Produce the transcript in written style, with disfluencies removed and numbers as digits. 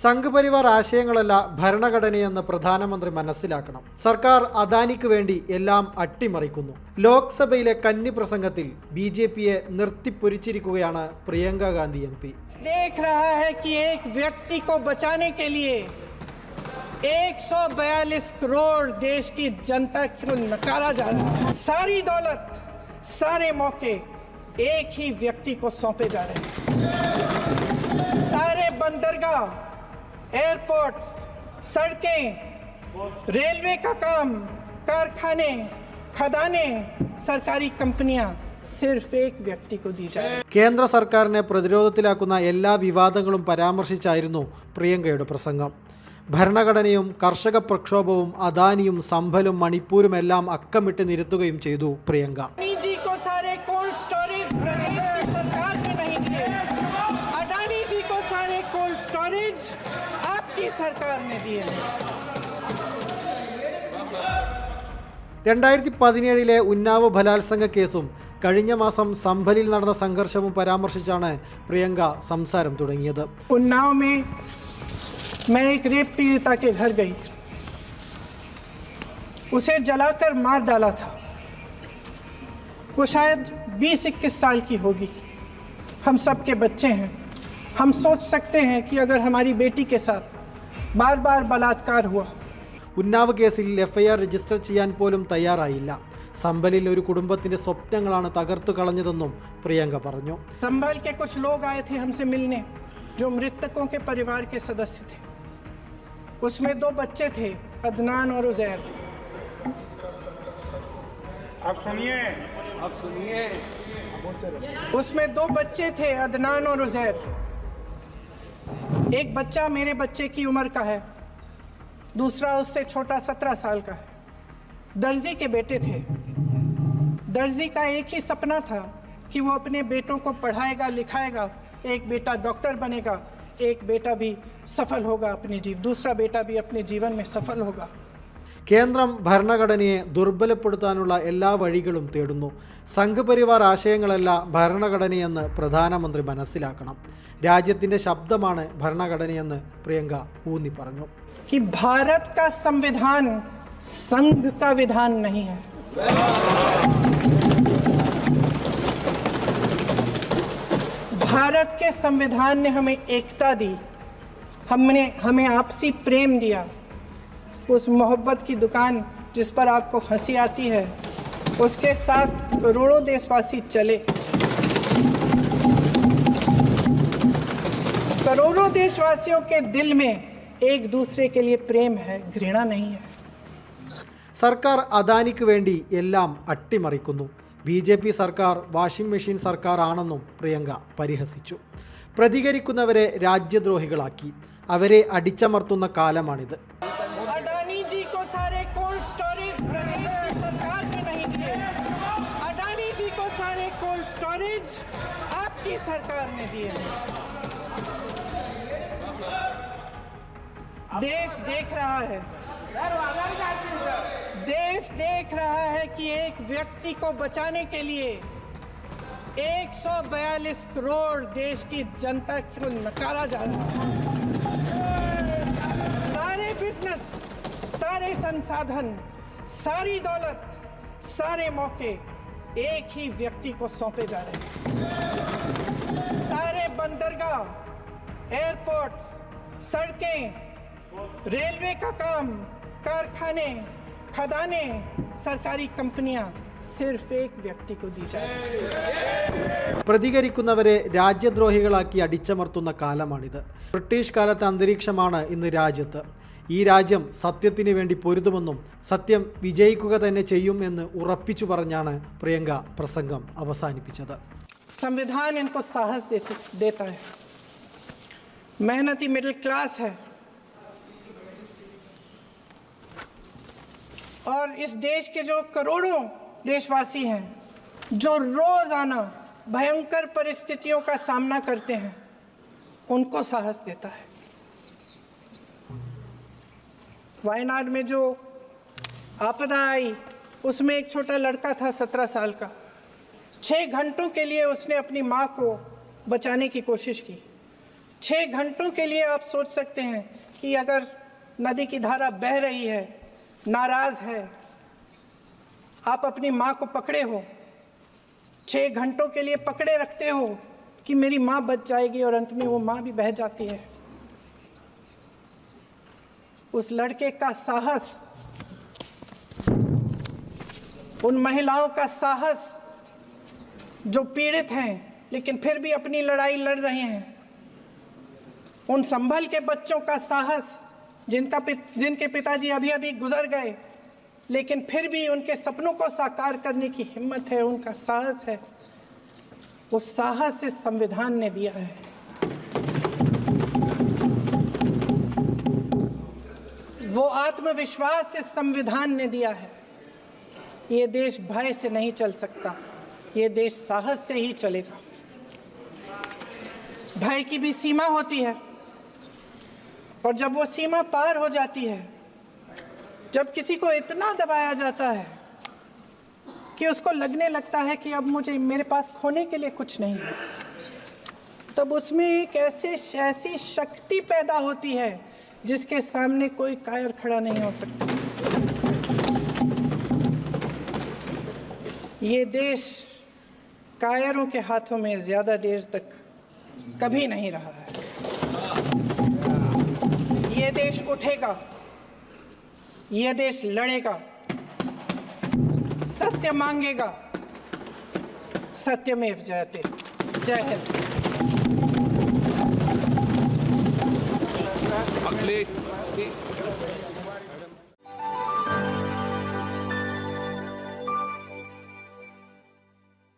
സംഘപരിവാർ ആശയങ്ങളല്ല ഭരണഘടനയെന്ന് പ്രധാനമന്ത്രി മനസ്സിലാക്കണം. സർക്കാർ അദാനിക്ക് വേണ്ടി എല്ലാം അട്ടിമറിക്കുന്നു. ലോക്സഭയിലെ കന്നി പ്രസംഗത്തിൽ ബിജെപിയെ നിർത്തിപ്പൊരിച്ചിരിക്കുകയാണ് പ്രിയങ്ക ഗാന്ധി എംപി. देख रहा है कि एक व्यक्ति को बचाने के लिए 142 करोड़ देश की जनता को नकारा जा रहा है. सारी दौलत, सारे मौके एक ही व्यक्ति को सौंपे जा रहे हैं. सारे बंदरगाह, एयरपोर्ट्स, सड़कें, रेलवे का काम, कारखाने, खदानें, सरकारी कंपनियां सिर्फ एक व्यक्ति को दी जाए. കേന്ദ്ര സർക്കാരിനെ പ്രതിരോധത്തിലാക്കുന്ന എല്ലാ വിവാദങ്ങളും പരാമർശിച്ചായിരുന്നു പ്രിയങ്കയുടെ പ്രസംഗം. ഭരണഘടനയും കർഷക പ്രക്ഷോഭവും അദാനിയും സംഭലും മണിപ്പൂരും എല്ലാം അക്കമിട്ട് നിരത്തുകയും ചെയ്തു പ്രിയങ്ക. जी को सारे कोल्ड स्टोरेज प्रदेश की सरकार ने नहीं दिए. अडानी जी को सारे कोल्ड स्टोरेज आपकी सरकार ने दिए. 2017 ഉന്നാവ് ബലാത്സംഗ കേസും കഴിഞ്ഞ മാസം സംഭലിൽ നടന്ന സംഘർഷവും പരാമർശിച്ചാണ് പ്രിയങ്ക സംസാരം തുടങ്ങിയത്. उन्नाव में मैं एक रेप पीड़िता के घर गई. उसे जलाकर मार डाला था. वो शायद 20-21 साल की होगी. हम सब के बच्चे हैं. हम सोच सकते हैं कि अगर हमारी बेटी के साथ बार बार बलात्कार हुआ. ഉന്നാവ് കേസിൽ എഫ്ഐആർ രജിസ്റ്റർ ചെയ്യാൻ പോലും തയ്യാറായില്ല. സംഭലിൽ ഒരു കുടുംബത്തിന്റെ സ്വപ്നങ്ങളാണ് തകർത്തു കളഞ്ഞതെന്നും പ്രിയങ്ക പറഞ്ഞു. संभल के कुछ लोग आए थे हमसे मिलने जो मृतकों के परिवार के सदस्य थे. उसमें 2 बच्चे थे, अदनान और उजैर. अब सुनिए. उसमें 2 बच्चे थे, अदनान और उजैर. एक बच्चा मेरे बच्चे की उम्र का है, दूसरा उससे छोटा 17 साल का है. दर्जी के बेटे थे. दर्जी का एक ही सपना था कि वो अपने बेटों को पढ़ाएगा, लिखाएगा. एक बेटा डॉक्टर बनेगा, एक बेटा भी सफल होगा दूसरा बेटा भी अपने जीवन में सफल होगा. കേന്ദ്രം ഭരണഘടനയെ ദുർബലപ്പെടുത്താനുള്ള എല്ലാ വഴികളും തേടുന്നു. സംഘപരിവാർ ആശയങ്ങളല്ല ഭരണഘടനയെന്ന് പ്രധാനമന്ത്രി മനസ്സിലാക്കണം. രാജ്യത്തിൻ്റെ ശബ്ദമാണ് ഭരണഘടനയെന്ന് പ്രിയങ്ക ഊന്നി പറഞ്ഞു. कि भारत का संविधान संघ का विधान नहीं है. भारत के संविधान ने हमें एकता दी, हमें आपसी प्रेम दिया. उस मोहब्बत की दुकान जिस पर आपको हंसी आती है, उसके साथ करोड़ों देशवासी चले. करोड़ों देशवासियों के दिल में एक दूसरे के लिए प्रेम है, घृणा नहीं है. സർക്കാർ അദാനിക്ക് വേണ്ടി എല്ലാം അട്ടിമറിക്കുന്നു. ബിജെപി സർക്കാർ വാഷിംഗ് മെഷീൻ സർക്കാർ ആണെന്നും പ്രിയങ്ക പരിഹസിച്ചു. പ്രതികരിക്കുന്നവരെ രാജ്യദ്രോഹികളാക്കി. അവരെ അടിച്ചമർത്തുന്ന കാലമാണിത്. अडानी जी को सारे कोल्ड स्टोरेज प्रदेश की सरकार ने नहीं दिए. अडानी जी को सारे कोल्ड स्टोरेज आपकी सरकार ने दिए. देश देख रहा है. देश देख रहा है कि एक व्यक्ति को बचाने के लिए 142 करोड़ देश की जनता को नकारा जा रहा है. सारे बिजनेस, सारे संसाधन, सारी दौलत, सारे मौके एक ही व्यक्ति को सौंपे जा रहे हैं. सारे बंदरगाह, एयरपोर्ट्स, सड़कें, रेलवे का काम, कारखाने, खदानें, सरकारी कंपनियां सिर्फ एक व्यक्ति को दी जाए. പ്രതികരിക്കുന്നവരെ രാജ്യദ്രോഹികളാക്കി അടിച്ചമർത്തുന്ന കാലമാണിത്. ബ്രിട്ടീഷ് കാലത്തെ അന്തരീക്ഷമാണ് ഇന്ന് രാജ്യത്ത്. ഈ രാജ്യം സത്യത്തിന് വേണ്ടി പൊരുതുമെന്നും സത്യം വിജയിക്കുക തന്നെ ചെയ്യും എന്ന് ഉറപ്പിച്ചു പറഞ്ഞാണ് പ്രിയങ്ക പ്രസംഗം അവസാനിപ്പിച്ചത്. संविधान इनको साहस देता है. मेहनती मिडिल क्लास है और इस देश के जो करोड़ों देशवासी हैं जो रोजाना भयंकर परिस्थितियों का सामना करते हैं, उनको साहस देता है. वायनाड में जो आपदा आई उसमें एक छोटा लड़का था 17 साल का। 6 घंटों के लिए उसने अपनी माँ को बचाने की कोशिश की। 6 घंटों के लिए आप सोच सकते हैं कि अगर नदी की धारा बह रही है, नाराज है, आप अपनी माँ को पकड़े हो, 6 घंटों के लिए पकड़े रखते हो कि मेरी माँ बच जाएगी और अंत में वो माँ भी बह जाती है। उस लड़के का साहस, उन महिलाओं का साहस जो पीड़ित हैं लेकिन फिर भी अपनी लड़ाई लड़ रहे हैं, उन संभल के बच्चों का साहस जिनके पिताजी अभी अभी गुजर गए लेकिन फिर भी उनके सपनों को साकार करने की हिम्मत है, उनका साहस है, वो साहस इस संविधान ने दिया है। वो आत्मविश्वास इस संविधान ने दिया है। ये देश भय से नहीं चल सकता, ये देश साहस से ही चलेगा। भय की भी सीमा होती है और जब वो सीमा पार हो जाती है, जब किसी को इतना दबाया जाता है कि उसको लगने लगता है कि अब मेरे पास खोने के लिए कुछ नहीं है, तब उसमें एक ऐसी शक्ति पैदा होती है जिसके सामने कोई कायर खड़ा नहीं हो सकता। ये देश कायरों के हाथों में ज़्यादा देर तक कभी नहीं रहा है। ये देश उठेगा, ये देश लड़ेगा, सत्य मांगेगा, सत्यमेव जयते। जय हिंद। अगले